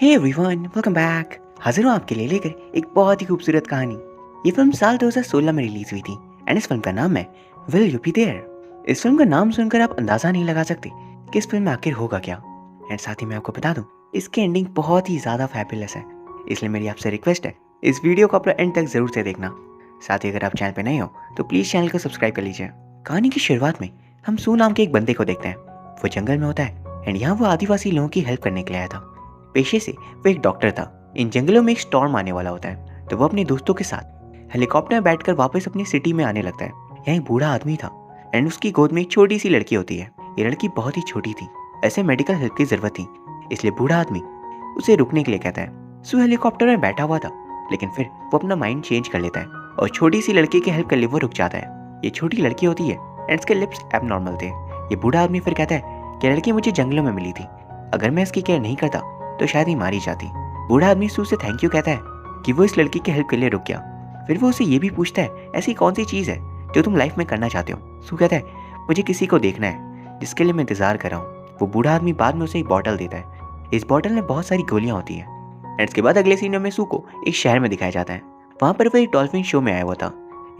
Hey everyone, welcome back. हाजिर हूँ आपके लिए लेकर एक बहुत ही खूबसूरत कहानी। ये फिल्म साल 2016 में रिलीज हुई थी एंड इस फिल्म का नाम है विल यू बी देयर। इस फिल्म का नाम सुनकर आप अंदाजा नहीं लगा सकते कि इस फिल्म में आखिर होगा क्या। एंड साथ ही मैं आपको बता दूं, इसकी एंडिंग बहुत ही ज़्यादा फैबुलस है। इसलिए मेरी आपसे रिक्वेस्ट है, इस वीडियो को अपना एंड तक जरूर से देखना। साथ ही अगर आप चैनल पर नए हो तो प्लीज़ चैनल को सब्सक्राइब कर लीजिए। कहानी की शुरुआत में हम सू नाम के एक बंदे को देखते हैं। वो जंगल में होता है एंड यहाँ वो आदिवासी लोगों की हेल्प करने के लिए आया था। पेशे से वो एक डॉक्टर था। इन जंगलों में एक स्टॉर्म आने वाला होता है तो वो अपने दोस्तों के साथ हेलीकॉप्टर में बैठकर वापस अपनी सिटी में आने लगता है। यहाँ एक बूढ़ा आदमी था एंड उसकी गोद में एक छोटी सी लड़की होती है। ये लड़की बहुत ही छोटी थी, ऐसे मेडिकल हेल्प की जरूरत थी, इसलिए बूढ़ा आदमी उसे रुकने के लिए कहता है। सू हेलीकॉप्टर में बैठा हुआ था लेकिन फिर वो अपना माइंड चेंज कर लेता है और छोटी सी लड़की की हेल्प कर लिए वो रुक जाता है। ये छोटी लड़की होती है एंड इसके लिप्स एबनॉर्मल थे। ये बूढ़ा आदमी फिर कहता है कि लड़की मुझे जंगलों में मिली थी, अगर मैं इसकी केयर नहीं करता तो शायद ही मारी जाती। बूढ़ा आदमी सू से थैंक यू कहता है कि वो इस लड़की की हेल्प के लिए रुक गया। फिर वो उसे ये भी पूछता है ऐसी कौन सी चीज़ है जो तुम लाइफ में करना चाहते हो। सू कहता है मुझे किसी को देखना है जिसके लिए मैं इंतजार कर रहा हूँ। वो बूढ़ा आदमी बाद में उसे एक बॉटल देता है। इस बॉटल में बहुत सारी गोलियां होती हैं। एंड इसके बाद अगले सीन में सू को एक शहर में दिखाया जाता है। वहाँ पर वो एक डॉल्फिन शो में आया हुआ था।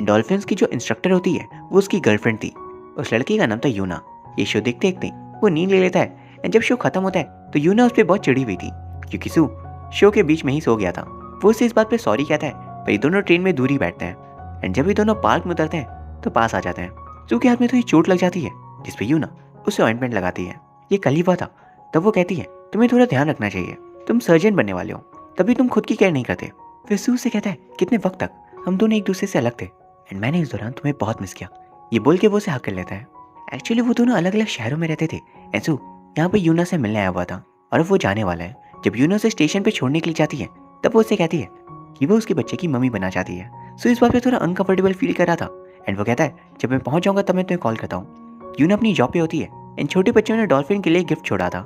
डॉल्फिन की जो इंस्ट्रक्टर होती है वो उसकी गर्लफ्रेंड थी। उस लड़की का नाम था यूना। ये शो देखते देखते वो नींद ले लेता है एंड जब शो खत्म होता है तो यूना उस पर बहुत चिड़ी हुई थी क्योंकि सू शो के बीच में ही सो गया था। वो उसे इस बात पे सॉरी कहता है पर ये दोनों ट्रेन में दूर ही बैठते हैं एंड जब ये दोनों पार्क में उतरते हैं तो पास आ जाते हैं। सू के हाथ में थोड़ी चोट लग जाती है जिसपे यूना उसे ऑइंटमेंट लगाती है। ये कल ही हुआ था। तब वो कहती है तुम्हें थोड़ा ध्यान रखना चाहिए, तुम सर्जन बनने वाले हो, तभी तुम खुद की केयर नहीं करते। फिर सू से कहता है कितने वक्त तक हम दोनों एक दूसरे से अलग थे एंड मैंने इस दौरान तुम्हें बहुत मिस किया। ये बोल के वो उसे हक कर लेता है। एक्चुअली वो दोनों अलग अलग शहरों में रहते थे एंड सू यहाँ पे यूना से मिलने आया हुआ था और अब वो जाने वाला है। जब यूना उसे स्टेशन पे छोड़ने के लिए जाती है तब वो उससे कहती है कि वो उसके बच्चे की मम्मी बनना चाहती है। सो इस बात पे थोड़ा अनकंफर्टेबल फील कर रहा था एंड वो कहता है जब मैं पहुंच जाऊंगा तब मैं तुम्हें कॉल करता हूँ। यूना अपनी जॉब पे होती है एंड छोटे बच्चों ने डॉल्फिन के लिए गिफ्ट छोड़ा था।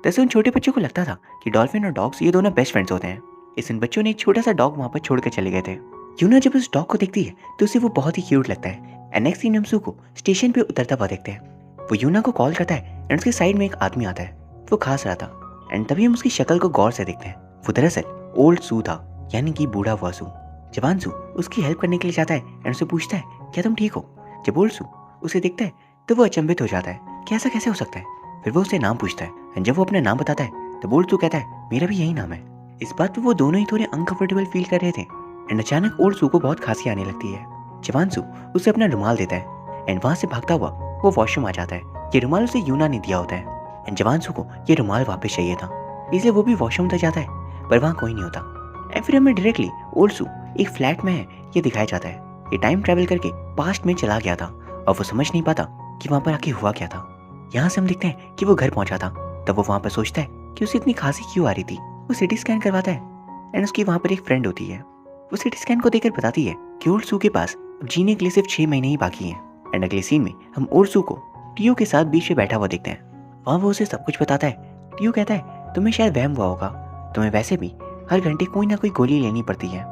दरअसल उन छोटे बच्चों को लगता था कि डॉल्फिन और डॉग्स ये दोनों बेस्ट फ्रेंड्स होते हैं। इस इन बच्चों ने एक छोटा सा डॉग वहाँ पर छोड़ कर चले गए थे। यूना जब उस डॉग को देखती है तो उसे वो बहुत ही क्यूट लगता है एंड नेक्स्ट सीन हम सू को स्टेशन पे उतरता हुआ देखते हैं। वो यूना को कॉल करता है एंड उसके साइड में एक आदमी आता है। वो खास रहा था एंड तभी हम उसकी शक्ल को गौर से देखते हैं। वो दरअसल ओल्ड सू था, यानी कि बूढ़ा हुआ सू। जवान सू उसकी हेल्प करने के लिए जाता है एंड उससे पूछता है क्या तुम ठीक हो। जब ओल्ड सू उसे देखता है तो वो अचंभित हो जाता है कि ऐसा कैसे हो सकता है। फिर वो उससे नाम पूछता है एंड जब वो अपना नाम बताता है तो ओल्ड सू कहता है मेरा भी यही नाम है। इस बात पर वो दोनों ही थोड़े अनकंफर्टेबल फील कर रहे थे एंड अचानक ओल्ड सू को बहुत खांसी आने लगती है। जवान सू उसे अपना रुमाल देता है एंड वहां से भागता हुआ वो वॉशरूम आ जाता है। ये रुमाल उसे यूना ने दिया होता है एंड जवान सू को ये रुमाल वापस चाहिए था, इसलिए वो भी वॉशरूम तक जाता है पर वहाँ कोई नहीं होता। एंड फिर हमें डायरेक्टली ओल्ड सू एक फ्लैट में है ये दिखाया जाता है। ये टाइम ट्रैवल करके पास्ट में चला गया था और वो समझ नहीं पाता कि वहाँ पर आके हुआ क्या था। यहाँ से हम देखते हैं कि वो घर पहुंचा था। तब वो वहाँ पर सोचता है कि उसे इतनी खांसी क्यों आ रही थी। वो सिटी स्कैन करवाता है एंड उसकी वहाँ पर एक फ्रेंड होती है। वो सिटी स्कैन को देखकर बताती है कि ओल्ड सू के पास अब जीने के लिए सिर्फ 6 महीने ही बाकी हैं। एंड अगले सीन में हम ओल्ड सू को टियो के साथ बीच में बैठा हुआ देखते हैं। वहाँ वो उसे सब कुछ बताता है। टियो कहता है तुम्हें शायद वहम हुआ होगा, तुम्हें वैसे भी हर घंटे कोई ना कोई गोली लेनी पड़ती है,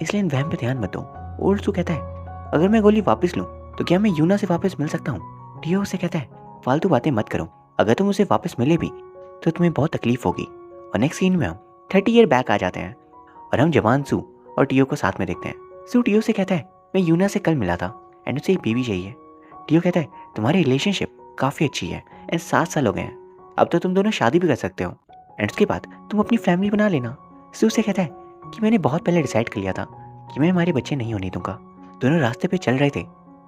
इसलिए इन वहम पे ध्यान मत दो। ओल्ड सू कहता है अगर मैं गोली वापस लूँ तो क्या मैं यूना से वापस मिल सकता हूँ। टियो उसे कहता है फालतू बातें मत करो, अगर तुम उसे वापस मिले भी तो तुम्हें बहुत तकलीफ होगी। और नेक्स्ट सीन में हम 30 ईयर बैक आ जाते हैं और हम जवान सू और टियो को साथ में देखते हैं। सू टियो से कहता है मैं यूना से कल मिला था एंड उसे एक बेबी चाहिए। टियो कहता है तुम्हारी रिलेशनशिप काफ़ी अच्छी है एंड 7 साल हो गए हैं, अब तो तुम दोनों शादी भी कर सकते हो एंड उसके बाद तुम अपनी फैमिली बना लेना। सू से कहता है कि मैंने बहुत पहले डिसाइड कर लिया था कि मैं हमारे बच्चे नहीं होने दूंगा। दोनों रास्ते पे चल रहे थे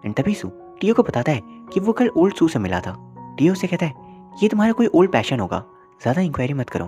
एंड तभी सू टियो को बताता है कि वो कल ओल्ड सू से मिला था। टियो से कहता है ये तुम्हारा कोई ओल्ड पैशन होगा, ज़्यादा इंक्वायरी मत करो।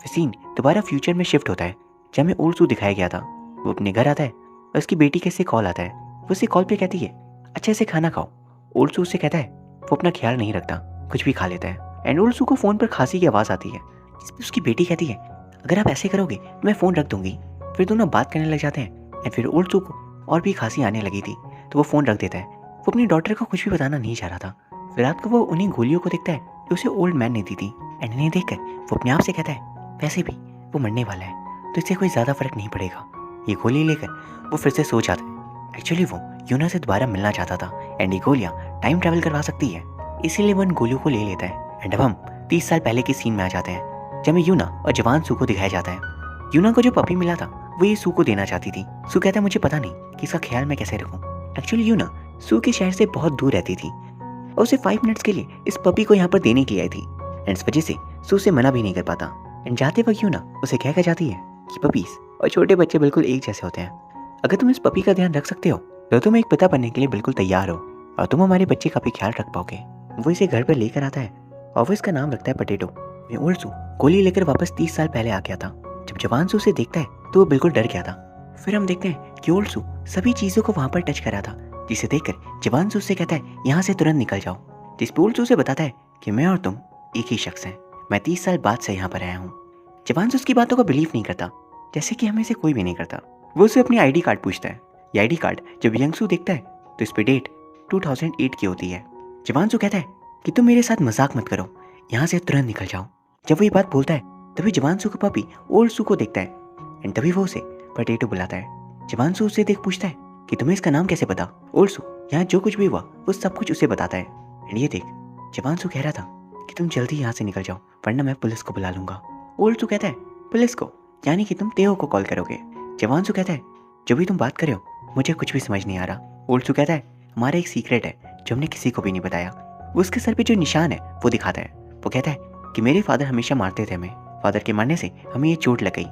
फिर सीन दोबारा फ्यूचर में शिफ्ट होता है जब हमें ओल्ड सू दिखाया गया था। वो अपने घर आता है और उसकी बेटी के से कॉल आता है। वो उसे कॉल पे कहती है अच्छे से खाना खाओ। ओल्ड सू से कहता है वो अपना ख्याल नहीं रखता, कुछ भी खा लेता है। एंड ओल्ड सू को फ़ोन पर खांसी की आवाज़ आती है जिसमें उसकी बेटी कहती है अगर आप ऐसे करोगे तो मैं फ़ोन रख दूंगी। फिर दोनों बात करने लग जाते हैं एंड फिर ओल्ड सू को और भी खांसी आने लगी थी तो वो फ़ोन रख देता है। वो अपनी डॉटर को कुछ भी बताना नहीं चाह रहा था। फिर रात को वो उन्हीं गोलियों को देखता है जो उसे ओल्ड मैन ने दी थी एंड इन्हें देखकर वो अपने आप से कहता है वैसे भी वो मरने वाला है तो इससे कोई ज़्यादा फर्क नहीं पड़ेगा। ये गोली लेकर वो फिर से सो जाता है। एक्चुअली वो यूना से दोबारा मिलना चाहता था एंड ये गोलियाँ टाइम ट्रैवल करवा सकती है, इसीलिए वो इन गोलियों को ले लेता है। एंड अब हम 30 साल पहले के सीन में आ जाते हैं जब में यूना और जवान सू को दिखाया जाता है। यूना को जो पपी मिला था वो ये सू को देना चाहती थी। सू कहता है मुझे पता नहीं कि इसका ख्याल मैं कैसे रखूं। एक्चुअली यूना सू के शहर से बहुत दूर रहती थी और उसे 5 मिनट्स के लिए इस पपी को यहाँ पर देने के लिए आई थी। एंड इस वजह से सू उसे मना भी नहीं कर पाता। एंड जाते वक्त यूना उसे कहकर जाती है कि पपीज और छोटे बच्चे बिल्कुल एक जैसे होते हैं। अगर तुम इस पपी का ध्यान रख सकते हो तो तुम एक पिता बनने के लिए बिल्कुल तैयार हो और तुम हमारे बच्चे का भी ख्याल रख पाओगे। वो इसे घर पर लेकर आता है और वो इसका नाम रखता है पटेटो। ओल्ड सू गोली लेकर वापस 30 साल पहले आ गया था। जब जवान सू उसे देखता है तो वो बिल्कुल डर गया था। फिर हम देखते हैं कि ओल्ड सू सभी चीजों को वहां पर टच करा था, जिसे देखकर जवान सू उससे कहता है यहाँ से तुरंत निकल जाओ। जिस पे ओल्ड सू से बताता है कि मैं और तुम एक ही शख्स हैं, मैं 30 साल बाद से यहाँ पर आया हूँ। जवान सू उसकी बातों को बिलीव नहीं करता, जैसे कि हमें से कोई भी नहीं करता। वो उसे अपनी ID कार्ड पूछता है। ये ID कार्ड जब यंग सू देखता है तो इस पे डेट 2008 की होती है। जवान सू कहता है कि तुम मेरे साथ मजाक मत करो, यहाँ से तुरंत निकल जाओ। जब वो ये बात बोलता है तभी जवान सू का पपी ओल्ड सू को देखता है एंड तभी वो उसे पटेटो बुलाता है। जवान सू उसे देख पूछता है कि तुम्हें इसका नाम कैसे पता। ओल्ड सू यहाँ जो कुछ भी हुआ वो सब कुछ उसे बताता है। एंड ये देख जवान सू कह रहा था कि तुम जल्दी यहाँ से निकल जाओ वरना मैं पुलिस को बुला लूंगा। ओल्ड सू कहता है पुलिस को, यानी कि तुम तेहो को कॉल करोगे। जवान सू कहता है जो भी तुम बात कर रहे हो मुझे कुछ भी समझ नहीं आ रहा। ओल्ड सू कहता है हमारा एक सीक्रेट है जो हमने किसी को भी नहीं बताया। वो उसके सर पे जो निशान है वो दिखाता है। वो कहता है कि मेरे फादर हमेशा मारते थे हमें, फादर के मारने से हमें ये चोट लग गई,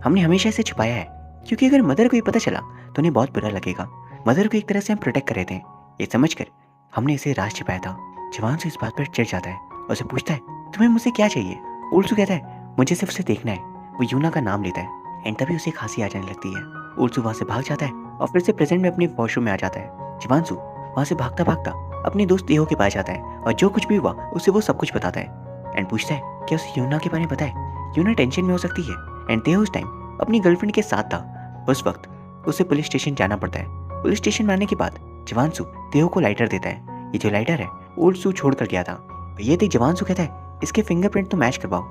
हमने हमेशा इसे छुपाया है क्योंकि अगर मदर को ये पता चला तो उन्हें बहुत बुरा लगेगा। मदर को एक तरह से हम प्रोटेक्ट कर रहे थे, ये समझकर हमने इसे राज छिपाया था। जवान सू इस बात पर चिढ़ जाता है और उसे पूछता है तुम्हें मुझसे क्या चाहिए। ओल्ड सू कहता है मुझे सिर्फ उसे देखना है। वो यूना का नाम लेता है एंड तभी उसे खांसी आ जाने लगती है। ओल्ड सू वहाँ से भाग जाता है और फिर से प्रेजेंट में अपने वॉशरूम में आ जाता है। जवान सू वहाँ से भागता भागता अपने दोस्त तेहो के पास जाता है और जो कुछ भी हुआ उसे वो सब कुछ बताता है एंड पूछता है क्या उसे यूना के बारे में पता है। यूना टेंशन में हो सकती है एंड तेहो उस टाइम अपनी गर्लफ्रेंड के साथ था। उस वक्त उसे पुलिस स्टेशन जाना पड़ता है। पुलिस स्टेशन में आने के बाद जवान सू तेहो को लाइटर देता है। ये जो लाइटर है ओल्ड सू छोड़ कर गया था। ये देख जवान सू कहता है इसके फिंगरप्रिंट तो मैच करवाओ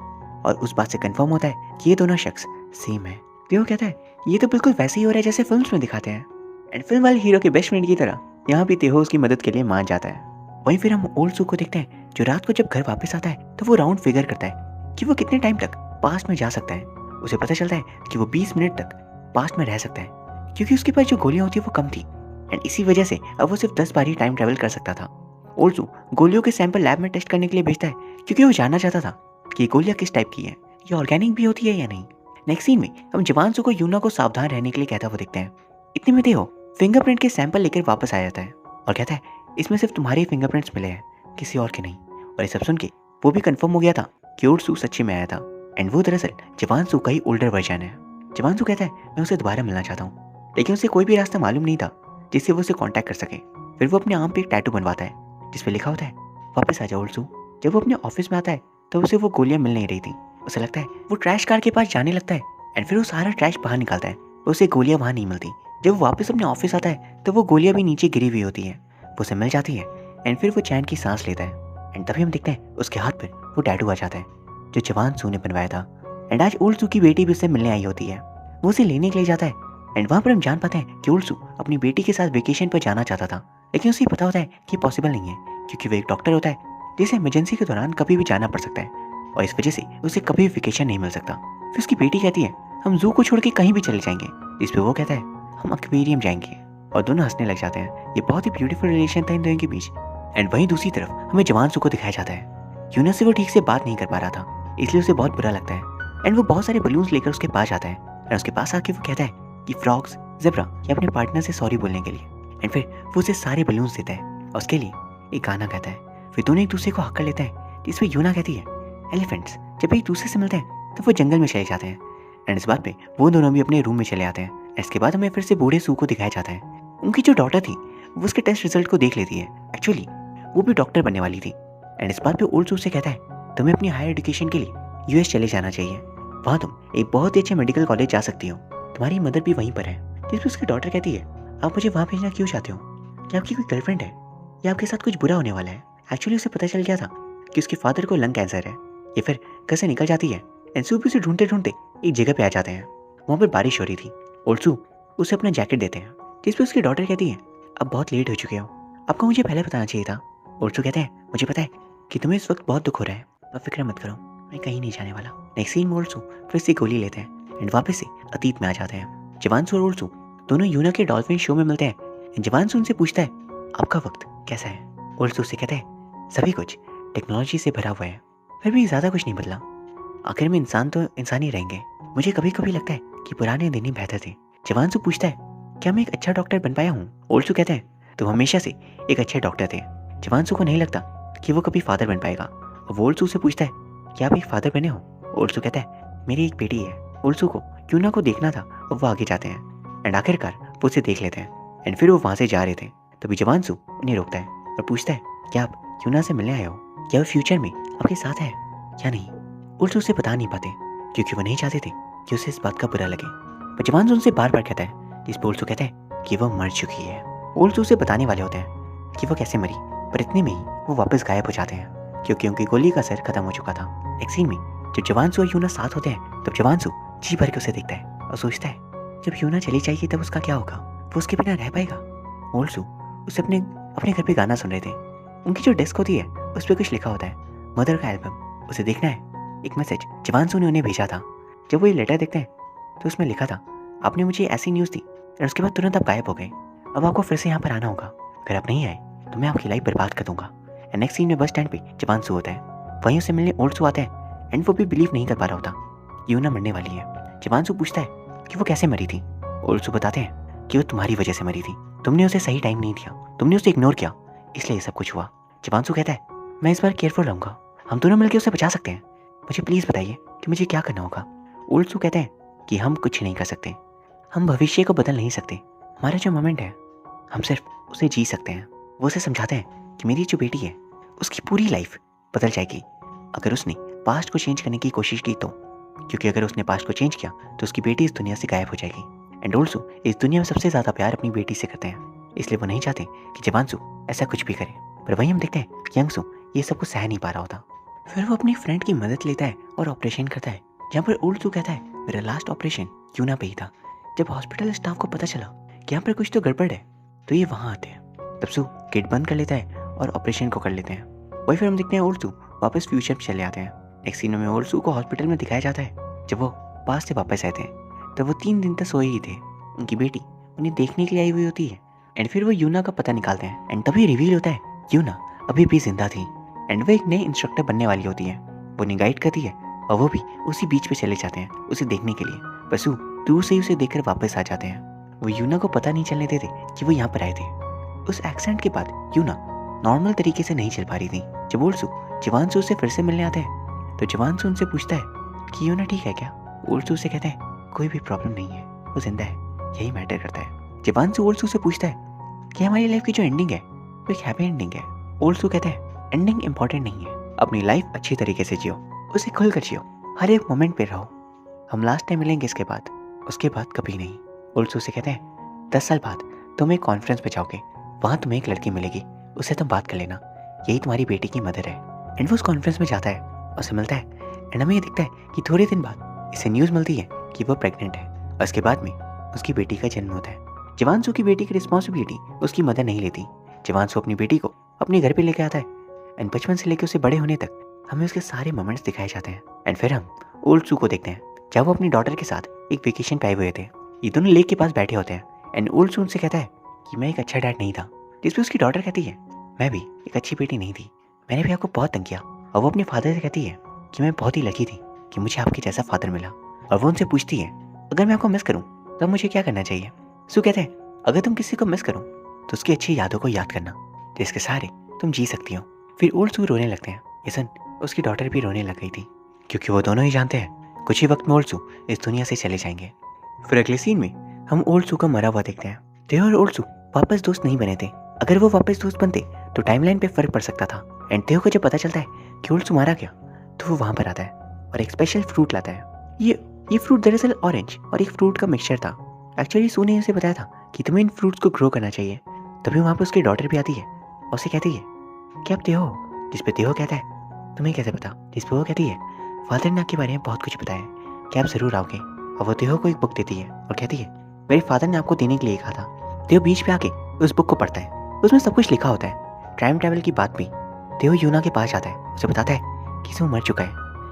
और उस बात से कंफर्म होता है कि ये दोनों शख्स सेम है। तेहो कहता है ये तो बिल्कुल वैसे ही हो रहा है जैसे फिल्म्स में दिखाते हैं। एंड फिल्म वाले हीरो के बेस्ट फ्रेंड की तरह यहाँ भी तेहो उसकी मदद के लिए मान जाता है। वहीं फिर हम ओल्ड सू को देखते हैं जो रात को जब घर वापस आता है तो वो राउंड फिगर करता है कि वो कितने टाइम तक पास्ट में जा सकता है। उसे पता चलता है कि वो 20 मिनट तक पास्ट में रह सकता है क्योंकि उसके पास जो गोलियां होती है वो कम थी एंड इसी वजह से अब वो सिर्फ 10 बार ही टाइम ट्रैवल कर सकता था। ओल्ड सू गोलियों के सैंपल लैब में टेस्ट करने के लिए भेजता है क्योंकि वो जानना चाहता था कि गोलियां किस टाइप की है, ये ऑर्गेनिक भी होती है या नहीं। नेक्स्ट सीन में हम जवान सू को यूना को सावधान रहने के लिए कहता हुआ देखते हैं। इतने में तेहो फिंगरप्रिंट के सैंपल लेकर वापस आ जाता है और कहता है इसमें सिर्फ तुम्हारे फिंगरप्रिंट्स मिले हैं, किसी और के नहीं। और ये सब सुन के वो भी कंफर्म हो गया था कि ओल्ड सू सच्ची में आया था एंड वो दरअसल जवान सू का ही ओल्डर वर्जन है। जवान सू कहता है मैं उसे दोबारा मिलना चाहता हूँ, लेकिन उसे कोई भी रास्ता मालूम नहीं था जिससे वो उसे कांटेक्ट कर सके। फिर वो अपने आर्म पे एक टैटू बनवाता है जिसपे लिखा होता है वापस आ जाओ ओल्ड सू। जब वो अपने ऑफिस में आता है तो उसे वो गोलियां मिल नहीं रही थी। उसे लगता है वो ट्रैश कार के पास जाने लगता है एंड फिर वो सारा ट्रैश बाहर निकालता है। उसे गोलियां वहाँ नहीं मिलती। जब वो वापस अपने ऑफिस आता है तो वो गोलियां भी नीचे गिरी हुई होती है। वो उसे मिल जाती है एंड फिर वो चैन की सांस लेता है एंड तभी हम देखते हैं उसके हाथ पर वो टैटू आ जाता है जो जवान सू ने बनवाया था। एंड आज ओल्ड सू की बेटी भी उससे मिलने आई होती है। वो उसे लेने के लिए जाता है एंड वहाँ पर हम जान पाते हैं कि ओल्ड सू अपनी बेटी के साथ वेकेशन पर जाना चाहता था, लेकिन उसे पता होता है कि पॉसिबल नहीं है क्योंकि वो एक डॉक्टर होता है जिसे इमरजेंसी के दौरान कभी भी जाना पड़ सकता है और इस वजह से उसे कभी भी वेकेशन नहीं मिल सकता। फिर उसकी बेटी कहती है हम जू को छोड़ के कहीं भी चले जाएंगे, इस पे वो कहता है हम एक्वेरियम जाएंगे और दोनों हंसने लग जाते हैं। ये बहुत ही ब्यूटीफुल रिलेशन था इन दोनों के बीच। एंड वहीं दूसरी तरफ हमें जवान सू को दिखाया जाता है। यूना से वो ठीक से बात नहीं कर पा रहा था इसलिए उसे बहुत बुरा लगता है एंड वो बहुत सारे बलून्स लेकर उसके पास आता है और उसके पास आके वो कहता है कि फ्रॉग्स ज़ेब्रा या अपने पार्टनर से सॉरी बोलने के लिए। एंड फिर वो उसे सारे बलून्स देता है और उसके लिए एक गाना गाता है। फिर दोनों एक दूसरे को हक कर लेते हैं जिसमें यूना कहती है एलिफेंट्स जब एक दूसरे से मिलते हैं तो वो जंगल में चले जाते हैं। एंड इस बात पे वो दोनों भी अपने रूम में चले आते हैं। इसके बाद हमें फिर से बूढ़े सू को दिखाया जाता है। उनकी जो डॉटर थी वो उसके टेस्ट रिजल्ट को देख लेती है। एक्चुअली वो भी डॉक्टर बनने वाली थी एंड इस बात पे ओल्ड सू से कहता है तुम्हें अपनी हायर एजुकेशन के लिए यूएस चले जाना चाहिए, वहाँ तुम एक बहुत ही अच्छे मेडिकल कॉलेज जा सकती हो, तुम्हारी मदर भी वहीं पर है। जिस पर उसकी डॉटर कहती है आप मुझे वहाँ भेजना क्यों चाहते हो, क्या आपकी कोई गर्लफ्रेंड है या आपके साथ कुछ बुरा होने वाला है। एक्चुअली उसे पता चल गया था कि उसके फादर को लंग कैंसर है। ये फिर घर से निकल जाती है एंड सू भी उसे ढूंढते ढूंढते एक जगह पे आ जाते हैं। वहाँ पर बारिश हो रही थी। ओल्ड सू उसे अपना जैकेट देते हैं जिस पर उसकी डॉटर कहती है अब बहुत लेट हो चुके हो, आपको मुझे पहले बताना चाहिए था। ओल्ड सू कहते हैं मुझे पता है कि तुम्हें इस वक्त बहुत दुख हो रहा है, आप फिक्र मत करो, मैं कहीं नहीं जाने वाला। नेक्स्ट सीन में ओल्सू फिर से गोली लेते हैं एंड वापस से अतीत में आ जाते हैं। जवानसू और ओल्सू दोनों यूना के डॉल्फिन शो में मिलते हैं। जवानसू उनसे पूछता है आपका वक्त कैसा है। ओल्सू से कहते हैं सभी कुछ टेक्नोलॉजी से भरा हुआ है, फिर भी ज़्यादा कुछ नहीं बदला। आखिर में इंसान तो इंसान ही रहेंगे। मुझे कभी कभी लगता है कि पुराने दिन ही बेहतर थे। जवानसू पूछता है क्या मैं एक अच्छा डॉक्टर बन पाया हूँ। ओल्सू कहते हैं तुम हमेशा से एक अच्छे डॉक्टर थे। जवानसू को नहीं लगता कि वो कभी फादर बन पाएगा। और वो ओल्सू से पूछता है क्या आप एक फादर बने हो। ओल्सू कहता है मेरी एक बेटी है। ओल्सू को यूना को देखना था और वो आगे जाते हैं एंड आखिरकार वो उसे देख लेते हैं एंड फिर वो वहाँ से जा रहे थे। तभी जवानसू उन्हें रोकता है और पूछता है क्या आप यूना से मिलने आए हो, क्या वो फ्यूचर में आपके साथ है या नहीं। ओल्सू उसे बता नहीं पाते क्योंकि वो नहीं चाहते थे कि उसे इस बात का बुरा लगे। पर जवानसू उनसे बार बार कहता है जिस पर ओल्सू कहता है कि वह मर चुकी है। ओल्सू उसे बताने वाले होते हैं कि वो कैसे मरी, पर इतने में ही वो वापस गायब हो जाते हैं क्योंकि उनकी गोली का असर खत्म हो चुका था। एक सीन में जब जवानसू और यूना साथ होते हैं तब जवानसू जी भर के उसे देखता है और सोचता है जब यूना चली जाएगी तब उसका क्या होगा, वो उसके बिना रह पाएगा। ओल्सू उसे अपने घर पे गाना सुन रहे थे। उनकी जो डेस्क होती है उस पर कुछ लिखा होता है, मदर का एल्बम। उसे देखना है। एक मैसेज जवानसू ने उन्हें भेजा था। जब वो ये लेटर देखते हैं तो उसमें लिखा था आपने मुझे ऐसी न्यूज़ दी और उसके बाद तुरंत आप गायब हो गए। अब आपको फिर से यहाँ पर आना होगा। अगर आप नहीं आए तो मैं आपकी लाइफ बर्बाद कर दूंगा। एंड नेक्स्ट सीन में बस स्टैंड पे जवानसू होता है। वहीं उसे मिलने ओल्सू आता है एंड वो भी बिलीव नहीं कर पा रहा होता यूना मरने वाली है। जवानसू पूछता है कि वो कैसे मरी थी। ओल्सू बताते हैं कि वो तुम्हारी वजह से मरी थी। तुमने उसे सही टाइम नहीं दिया, तुमने उसे इग्नोर किया, इसलिए ये सब कुछ हुआ। जवानसू कहता है मैं इस बार केयरफुल रहूंगा, हम दोनों मिलकर उसे बचा सकते हैं। मुझे प्लीज़ बताइए कि मुझे क्या करना होगा। ओल्सू कहते हैं कि हम कुछ नहीं कर सकते, हम भविष्य को बदल नहीं सकते। हमारा जो मोमेंट है हम सिर्फ उसे जी सकते हैं। वो उसे समझाते हैं कि मेरी जो बेटी है उसकी पूरी लाइफ बदल जाएगी अगर उसने पास्ट को चेंज करने की कोशिश की तो, क्योंकि अगर उसने पास्ट को चेंज किया तो उसकी बेटी इस दुनिया से गायब हो जाएगी। एंड ओल्सू इस दुनिया में सबसे ज़्यादा प्यार अपनी बेटी से करते हैं, इसलिए वो नहीं चाहते कि जवानसू ऐसा कुछ भी करे। पर वहीं हम देखते हैं कि यंगसू ये सब कुछ सह नहीं पा रहा होता। फिर वो अपनी फ्रेंड की मदद लेता है और ऑपरेशन करता है, जहाँ पर ओल्सू कहता है मेरा लास्ट ऑपरेशन यूना पे ही था। जब हॉस्पिटल स्टाफ को पता चला कि यहाँ पर कुछ तो गड़बड़ है तो ये वहाँ आते हैं। तब सू गेट बंद कर लेता है और ऑपरेशन को कर लेते हैं। वही फिर हम देखते हैं ओल्सू वापस फ्यूचर में चले आते हैं। नेक्स्ट सीन में ओल्सू को हॉस्पिटल में दिखाया जाता है। जब वो पास से वापस आए थे तब वो 3 दिन तक सोए ही थे। उनकी बेटी उन्हें देखने के लिए आई हुई होती है एंड फिर वो यूना का पता निकालते हैं एंड तभी रिवील होता है यूना अभी भी जिंदा थी एंड वो एक नए इंस्ट्रक्टर बनने वाली होती है। वो उन्हें गाइड करती है और वो भी उसी बीच पे चले जाते हैं उसे देखने के लिए। बसू दूर से ही उसे देखकर वापस आ जाते हैं। वो यूना को पता नहीं चलने देते कि वो यहाँ पर आए थे। उस एक्सीडेंट के बाद यूना नॉर्मल तरीके से नहीं चल पा रही थी। जब ओल्सू जवानसू से फिर से मिलने आते हैं तो जवानसू उनसे पूछता है कि यूना ठीक है क्या। ओल्सू से कहते हैं कोई भी प्रॉब्लम नहीं है, वो जिंदा है, यही मैटर करता है। जवानसू ओल्सू से पूछता है कि हमारी लाइफ की जो एंडिंग है वो एक हैप्पी एंडिंग है। ओल्सू कहते हैं एंडिंग इंपॉर्टेंट नहीं है, अपनी लाइफ अच्छी तरीके से जियो, उसे खुलकर जियो, हर एक मोमेंट पे रहो। हम लास्ट टाइम मिलेंगे इसके बाद, उसके बाद कभी नहीं। ओल्सू से कहते हैं 10 साल बाद तुम एक कॉन्फ्रेंस पे जाओगे, वहाँ तुम्हें एक लड़की मिलेगी, उससे तुम बात कर लेना, यही तुम्हारी बेटी की मदर है। एंड वो उस कॉन्फ्रेंस में जाता है, उससे मिलता है एंड हमें ये दिखता है कि थोड़े दिन बाद इसे न्यूज़ मिलती है कि वो प्रेग्नेंट है और उसके बाद में उसकी बेटी का जन्म होता है। जवानसू की बेटी की रिस्पॉन्सिबिलिटी उसकी मदर नहीं लेती। जवानसू अपनी बेटी को अपने घर पे लेके आता है एंड बचपन से लेकर उसे बड़े होने तक हमें उसके सारे मोमेंट्स दिखाए जाते हैं। एंड फिर हम ओल्सू को देखते हैं जब वो अपनी डॉटर के साथ एक वेकेशन पे आए हुए थे। ये दोनों लेक के पास बैठे होते हैं एंड ओल्सू उनसे कहता है कि मैं एक अच्छा डैड नहीं था, जिसपे उसकी डॉटर कहती है मैं भी एक अच्छी बेटी नहीं थी, मैंने भी आपको बहुत तंग किया। और वो अपने फादर से कहती है कि मैं बहुत ही लकी थी कि मुझे आपके जैसा फादर मिला। और वो उनसे पूछती है अगर मैं आपको मिस करूं तो मुझे क्या करना चाहिए। सू कहते हैं अगर तुम किसी को मिस करो तो उसकी अच्छी यादों को याद करना जिसके सहारे तुम जी सकती हो। फिर ओल्सू रोने लगते हैं। ये सुन उसकी डॉटर भी रोने लग गई थी क्योंकि वो दोनों ही जानते हैं कुछ ही वक्त में ओल्सू इस दुनिया से चले जाएंगे। फिर अगले सीन में हम ओल्सू को मरा हुआ देखते हैं। तेयो और ओल्सू वापस दोस्त नहीं बने थे। अगर वो वापस दोस्त बनते तो टाइमलाइन पे फर्क पड़ सकता था। एंड तेयो को जब पता चलता है कि ओल्सू मारा गया तो वो वहाँ पर आता है और एक स्पेशल फ्रूट लाता है। ये फ्रूट दरअसल ऑरेंज और एक फ्रूट का मिक्सचर था। एक्चुअली सू ने उसे बताया था कि तुम्हें इन फ्रूट्स को ग्रो करना चाहिए। तभी वहाँ पर उसकी डॉटर भी आती है और उसे कहती है कि आप तेयो हो। जिस पे तेयो कहता है तुम्हें कैसे पता। जिस पे वो कहती है फादर ने आपके बारे में बहुत कुछ बताया, क्या आप ज़रूर आओगे। और वो तेयो को एक बुक देती है और कहती है मेरे फादर ने आपको देने के लिए कहा था। तेयो बीच पे आके उस बुक को पढ़ता है, उसमें सब कुछ लिखा होता है, टाइम ट्रैवल की बात भी। तेयो यूना के पास जाता है, उसे बताता है कि वो मर चुका है।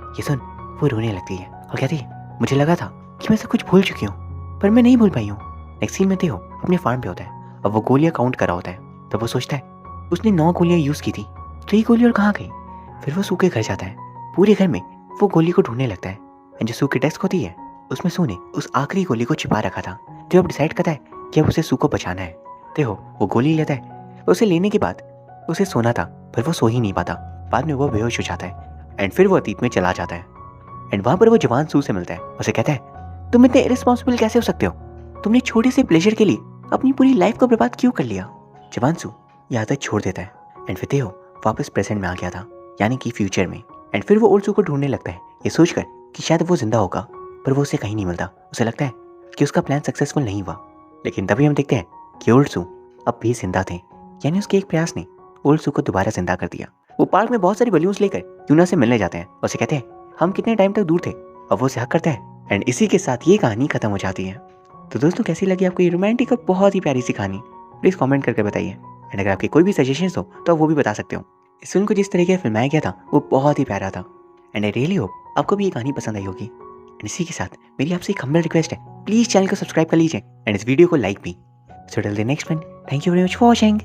ये सुन वो रोने लगती है और कहती है मुझे लगा था कि मैं सब कुछ भूल चुकी हूँ पर मैं नहीं भूल पाई हूँ। नेक्स्ट सीन में तेहो अपने फार्म पे होता है। अब वो गोलियां काउंट कर रहा होता है। तब वो सोचता है उसने 9 गोलियां यूज की थी तो ये गोली और कहाँ गई। फिर वो सू के घर जाता है। पूरे घर में वो गोली को ढूंढने लगता है। एंड जो सू की डेस्क होती है उसमें सू ने उस आखिरी गोली को छिपा रखा था जो अब डिसाइड करता है कि अब उसे सू को बचाना है। तेहो वो गोली लेता है। उसे लेने के बाद उसे सोना था पर वो सो ही नहीं पाता। बाद में वो बेहोश हो जाता है एंड फिर वो अतीत में चला जाता है। एंड वहाँ पर वो जवान सू से मिलता है। उसे कहता है तुम इतने इरेस्पॉन्सिबल कैसे हो सकते हो। तुमने छोटे से प्लेजर के लिए अपनी पूरी लाइफ को बर्बाद क्यों कर लिया। जवान सू ये आदत छोड़ देता है एंड फिर तेहो वापस प्रेजेंट में आ गया था यानी कि फ्यूचर में। एंड फिर वो ओल्ड सू को ढूंढने लगता है ये सोचकर कि शायद वो जिंदा होगा पर वो उसे कहीं नहीं मिलता। उसे लगता है कि उसका प्लान सक्सेसफुल नहीं हुआ। लेकिन तभी हम देखते हैं कि ओल्ड सू अब भी जिंदा थे यानी उसके एक प्रयास ने ओल्ड सू को दोबारा जिंदा कर दिया। वो पार्क में बहुत सारी बलून्स लेकर यूना से मिलने जाते हैं। उसे कहते हैं हम कितने टाइम तक दूर थे। अब वो उसे हक करता है एंड इसी के साथ ये कहानी खत्म हो जाती है। तो दोस्तों कैसी लगी आपको ये रोमांटिक और बहुत ही प्यारी सी कहानी प्लीज़ कमेंट करके बताइए। एंड अगर आपके कोई भी सजेशंस हो तो आप वो भी बता सकते हो। इस फिल्म को जिस तरीके से फिल्माया गया था वो बहुत ही प्यारा था एंड आई रियली होप आपको भी ये कहानी पसंद आई होगी। एंड इसी के साथ मेरी आपसे एक हम्बल रिक्वेस्ट है प्लीज़ चैनल को सब्सक्राइब कर लीजिए एंड इस वीडियो को लाइक भी। So till the next one, thank you very much for watching.